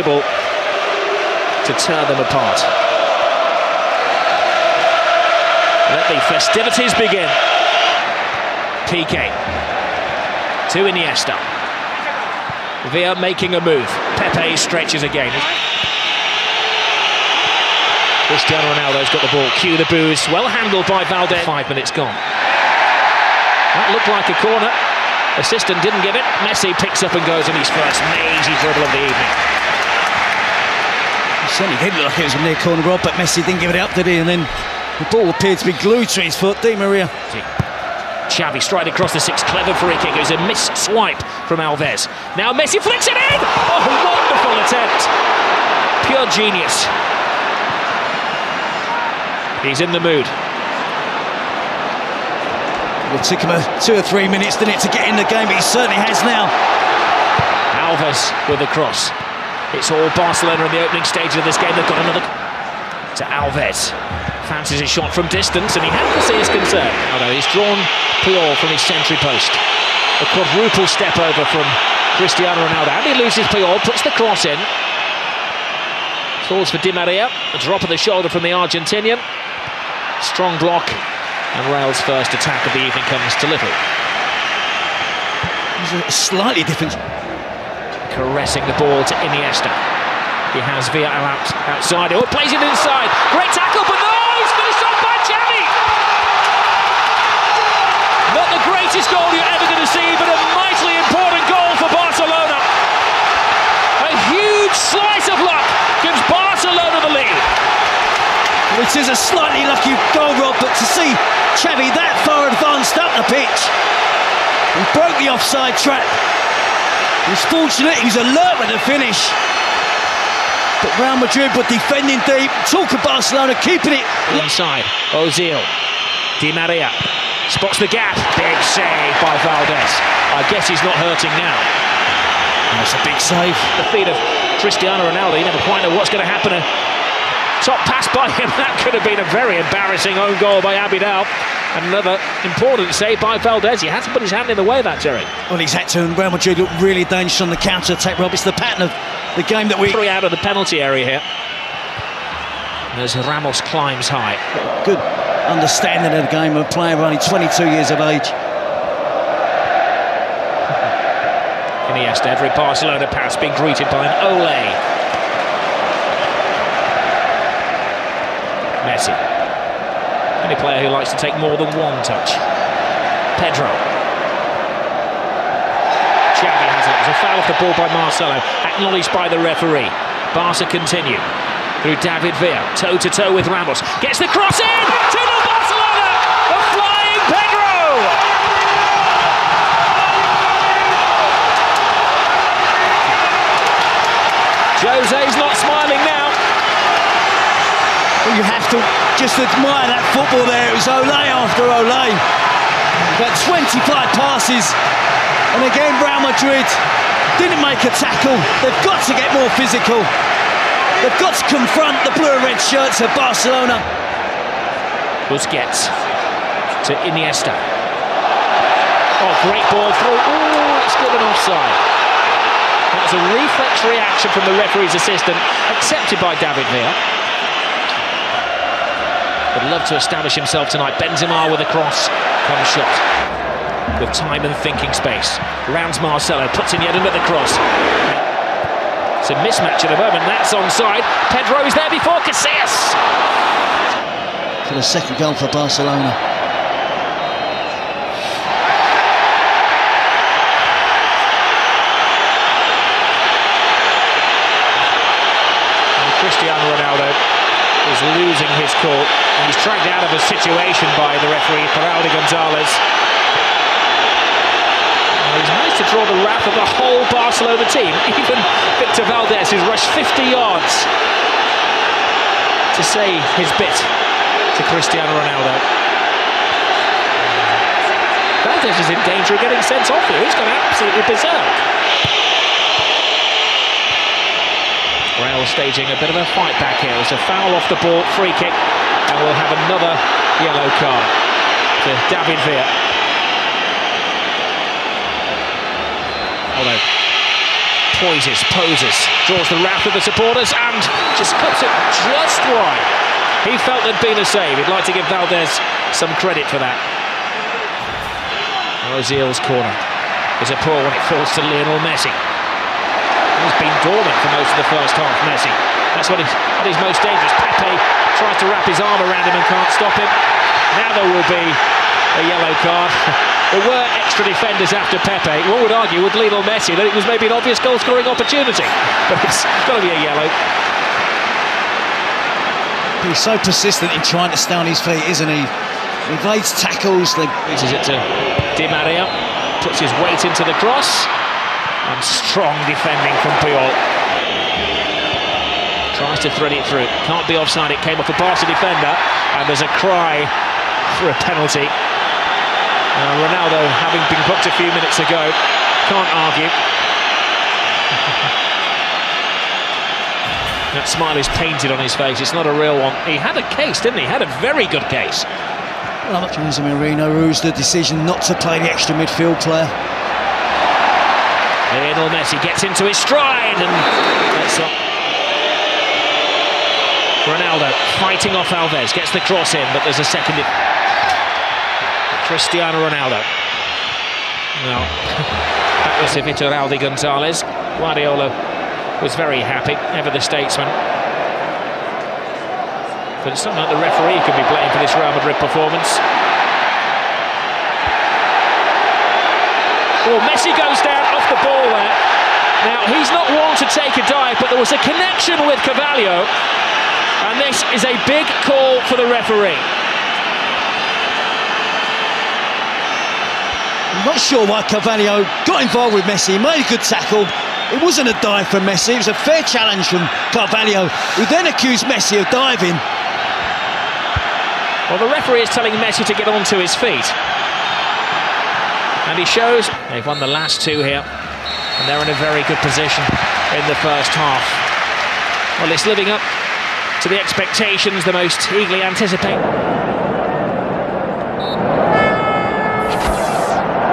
possible to tear them apart. Let the festivities begin. Piqué to Iniesta. Villa making a move. Pepe stretches again. Cristiano Ronaldo's got the ball. Cue the boos. Well handled by Valdez. 5 minutes gone. That looked like a corner. Assistant didn't give it. Messi picks up and goes in his first mazy dribble of the evening. It certainly did look like it was a near corner, Rob, but Messi didn't give it up, did he? And then the ball appeared to be glued to his foot. Di Maria. Xavi striding across the six. Clever free kick. It was a missed swipe from Alves. Now Messi flicks it in! Oh, wonderful attempt. Pure genius. He's in the mood. It took him 2 or 3 minutes, didn't it, to get in the game, but he certainly has now. Alves with the cross. It's all Barcelona in the opening stage of this game. They've got another to Alves. Fancies his shot from distance, and he had to see his concern. Oh no, he's drawn Puyol from his century post. A quadruple step over from Cristiano Ronaldo. And he loses Puyol, puts the cross in. Falls for Di Maria. A drop of the shoulder from the Argentinian. Strong block. And Real's first attack of the evening comes to little. He's a slightly different. Caressing the ball to Iniesta. He has Villa outside. Oh, plays it inside. Great tackle, but no! He's finished off by Xavi! Not the greatest goal you're ever going to see, but a mightily important goal for Barcelona. A huge slice of luck gives Barcelona the lead. It is a slightly lucky goal, Rob, but to see Xavi that far advanced up the pitch, he broke the offside trap. He was fortunate, he was alert with the finish. But Real Madrid were defending deep. Talk of Barcelona keeping it inside. Ozil, Di Maria spots the gap. Big save by Valdez. I guess he's not hurting now. That's a big save. The feet of Cristiano Ronaldo. You never quite know what's going to happen. A top pass by him. That could have been a very embarrassing own goal by Abidal. And another important save by Valdez. He had to put his hand in the way of that, Jerry. Well, he's had to, and Real Madrid look really dangerous on the counter-attack, Rob. It's the pattern of the game that we... 3 out of the penalty area here. As Ramos climbs high. Good understanding of the game of a player only 22 years of age. Iniesta, every Barcelona pass being greeted by an Ole. Messi. Any player who likes to take more than one touch. Pedro. Xavi has it. There's a foul off the ball by Marcelo, acknowledged by the referee. Barca continue through David Villa, toe-to-toe with Ramos. Gets the cross in! 2-0 Barcelona! The flying Pedro! Jose's not smiling now. Well, you have to just admire that football there. It was Ole after Ole. About 25 passes. And again, Real Madrid didn't make a tackle. They've got to get more physical. They've got to confront the blue and red shirts of Barcelona. Busquets to Iniesta. Oh, great ball through. Oh, it's given offside. That was a reflex reaction from the referee's assistant, accepted by David Villa. Would love to establish himself tonight. Benzema with a cross. Comes shot. With time and thinking space. Rounds Marcelo, puts in yet another cross. It's a mismatch at the moment. That's onside. Pedro is there before Casillas. For the second goal for Barcelona. Cristiano Ronaldo is losing his cool. He's dragged out of a situation by the referee, Raul Gonzalez. He's managed to draw the wrath of the whole Barcelona team. Even Victor Valdez, who's rushed 50 yards to say his bit to Cristiano Ronaldo. Valdez is in danger of getting sent off here. He's gone absolutely berserk. Real staging a bit of a fight back here. There's a foul off the ball, free kick, and we'll have another yellow card to David Villa. Although poses, draws the wrath of the supporters and just cuts it just wide. He felt there'd been a save. He'd like to give Valdez some credit for that. Ozil's corner is a poor one. It falls to Lionel Messi. He's been dormant for most of the first half, Messi. That's when at his most dangerous. Pepe tries to wrap his arm around him and can't stop him. Now there will be a yellow card. There were extra defenders after Pepe. One would argue with Lionel Messi that it was maybe an obvious goal-scoring opportunity, but it's got to be a yellow. He's so persistent in trying to stay on his feet, isn't he? He evades tackles. Reaches it to Di Maria, puts his weight into the cross, and strong defending from Puyol. Tries to thread it through. Can't be offside. It came off a Barca defender, and there's a cry for a penalty. Ronaldo, having been booked a few minutes ago, can't argue. That smile is painted on his face. It's not a real one. He had a case, didn't he? He had a very good case. Well, Jose Mourinho rules the decision not to play the extra midfield player. Lionel Messi gets into his stride and that's up. Ronaldo fighting off Alves, gets the cross in, but there's a second. Cristiano Ronaldo. No, that was Vitor Gonzalez. Guardiola was very happy, ever the statesman. But it's not like the referee could be blamed for this Real Madrid performance. Oh, Messi goes down off the ball there. Now, he's not one to take a dive, but there was a connection with Carvalho, and this is a big call for the referee. I'm not sure why Carvalho got involved with Messi. He made a good tackle. It wasn't a dive from Messi, it was a fair challenge from Carvalho, who then accused Messi of diving. Well, the referee is telling Messi to get onto his feet. And he shows they've won the last two here, and they're in a very good position in the first half. Well, it's living up to the expectations the most eagerly anticipate.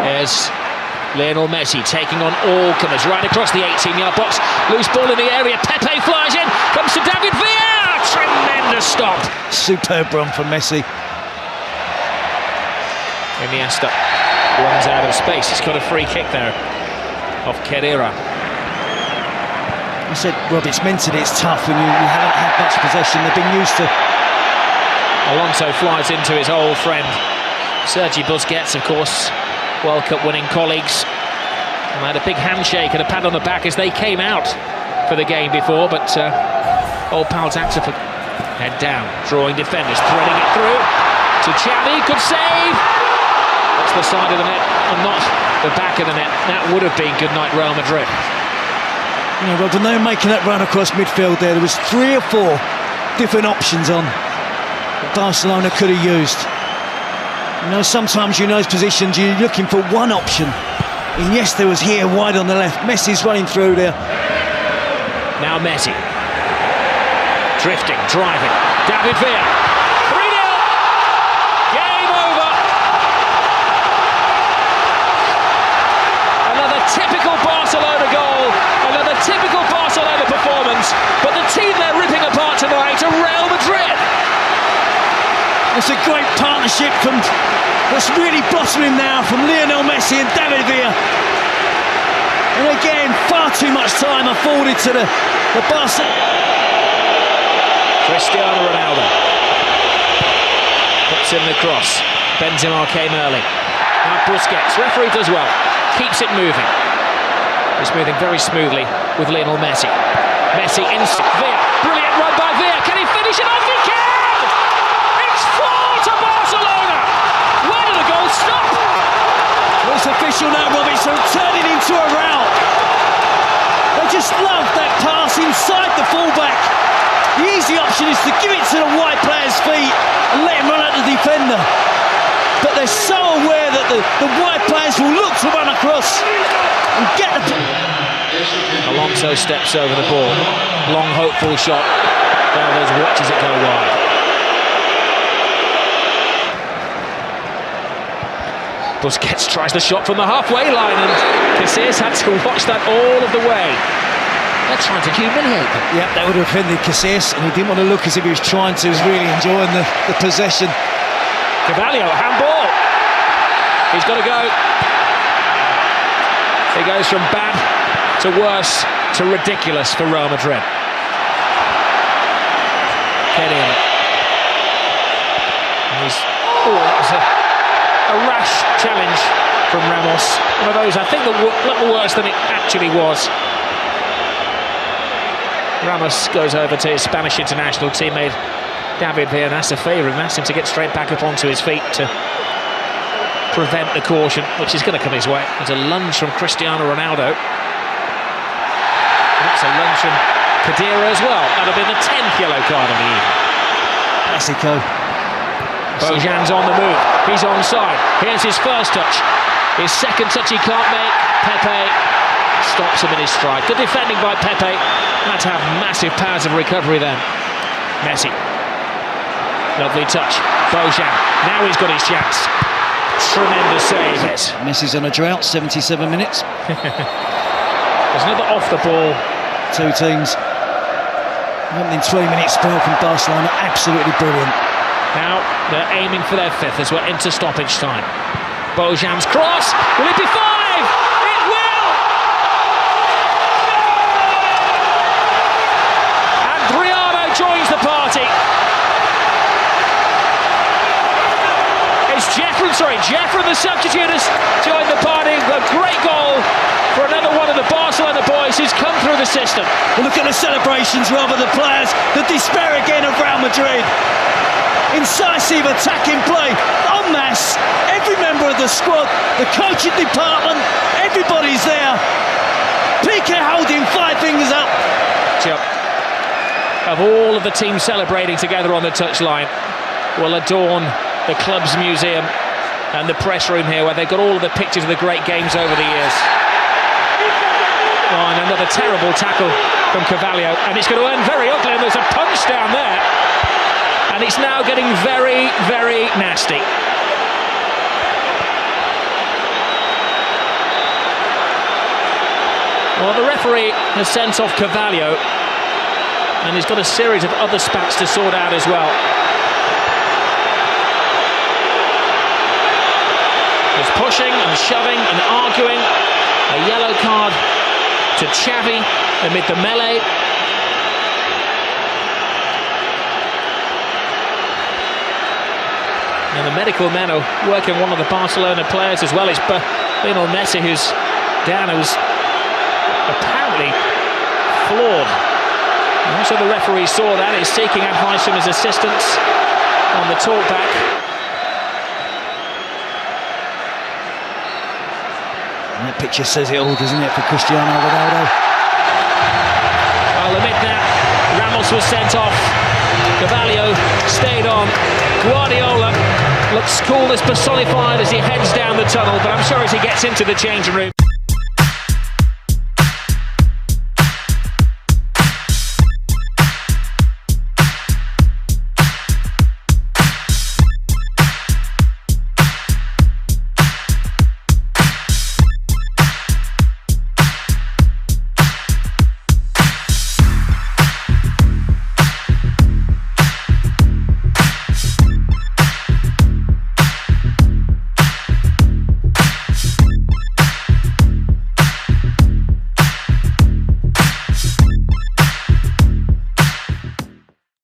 Here's Lionel Messi taking on all comers right across the 18-yard box. Loose ball in the area. Pepe flies in. Comes to David Villa. Tremendous stop. Superb run from Messi. Iniesta runs out of space. He's got a free kick there off Kerrera. I said, Rob, it's mentally it's tough when you haven't had much possession. They've been used to. Alonso flies into his old friend Sergi Busquets, of course. World Cup winning colleagues, and they had a big handshake and a pat on the back as they came out for the game before, but old pal Zaxafa head down, drawing defenders, threading it through to Xavi, could save. That's the side of the net and not the back of the net. That would have been good night Real Madrid. You know, Rob, when they were making that run across midfield there was 3 or 4 different options on that Barcelona could have used. You know, sometimes in those positions you're looking for one option. Iniesta was here wide on the left. Messi's running through there. Now Messi. Drifting, driving. David Villa. 3-0. Game over. Another typical Barcelona goal. Another typical Barcelona performance. But the team they're ripping apart tonight are Real Madrid. It's a great partnership that's really blossoming now from Lionel Messi and David Villa. And again, far too much time afforded to the Barca. Cristiano Ronaldo puts in the cross. Benzema came early. Now Busquets, referee does well, keeps it moving. It's moving very smoothly with Lionel Messi. Messi in Villa, brilliant run by Villa. Can he finish it off? He can! It's 4 to Barcelona. Where did the goal stop? Well, it's official now, Robbie, so turning into a rout. They just love that pass inside the fullback. The easy option is to give it to the wide player's feet and let him run at the defender. But they're so aware that the wide players will look to run across and get the... Alonso steps over the ball. Long, hopeful shot. Alves watches it go wide. Busquets tries the shot from the halfway line, and Casillas had to watch that all of the way. They're trying to humiliate them. Yeah, that would have offended Casillas, and he didn't want to look as if he was trying to. He was really enjoying the possession. Carvalho, handball. He's got to go. He goes from bad to worse to ridiculous for Real Madrid. Kenny. That was a rash challenge from Ramos. One of those, I think, a little worse than it actually was. Ramos goes over to his Spanish international teammate David Villa and asks a favour and asks him to get straight back up onto his feet to prevent the caution, which is going to come his way. There's a lunge from Cristiano Ronaldo. That's a lunge from Khedira as well. That'll be the 10th yellow card of the evening. Classico. Bojan's on the move. He's onside. Here's his first touch. His second touch he can't make. Pepe stops him in his stride. Good defending by Pepe. Had to have massive powers of recovery then. Messi. Lovely touch. Bojan. Now he's got his chance. Tremendous save. Messi's on a drought, 77 minutes. There's another off the ball. Two teams. Opening 3 minutes spell from Barcelona. Absolutely brilliant. Now they're aiming for their fifth as we're into stoppage time. Bojan's cross. Will it be 5? It will! Adriano joins the party. It's Jeffrey, the substitute, has joined the party. A great goal for another one of the Barcelona boys who's come through the system. Well, look at the celebrations, rather the players, the despair again of Real Madrid. Incisive attacking play, en masse, every member of the squad, the coaching department, everybody's there. Piqué holding 5 fingers up. Of all of the teams celebrating together on the touchline will adorn the club's museum and the press room here, where they've got all of the pictures of the great games over the years. Oh, and another terrible tackle from Carvalho, and it's going to end very ugly, and there's a punch down there. And it's now getting very, very nasty. Well, the referee has sent off Carvalho, and he's got a series of other spats to sort out as well. There's pushing and shoving and arguing. A yellow card to Xavi amid the melee. And the medical men are working one of the Barcelona players as well. It's Lionel Messi who's down, who's apparently flawed. And also the referee saw that. He's seeking advice from his assistants on the talkback. And that picture says it all, doesn't it, for Cristiano Ronaldo? I'll admit that. Ramos was sent off. Carvalho stayed on. Guardiola looks cool as personified as he heads down the tunnel, but I'm sure as he gets into the changing room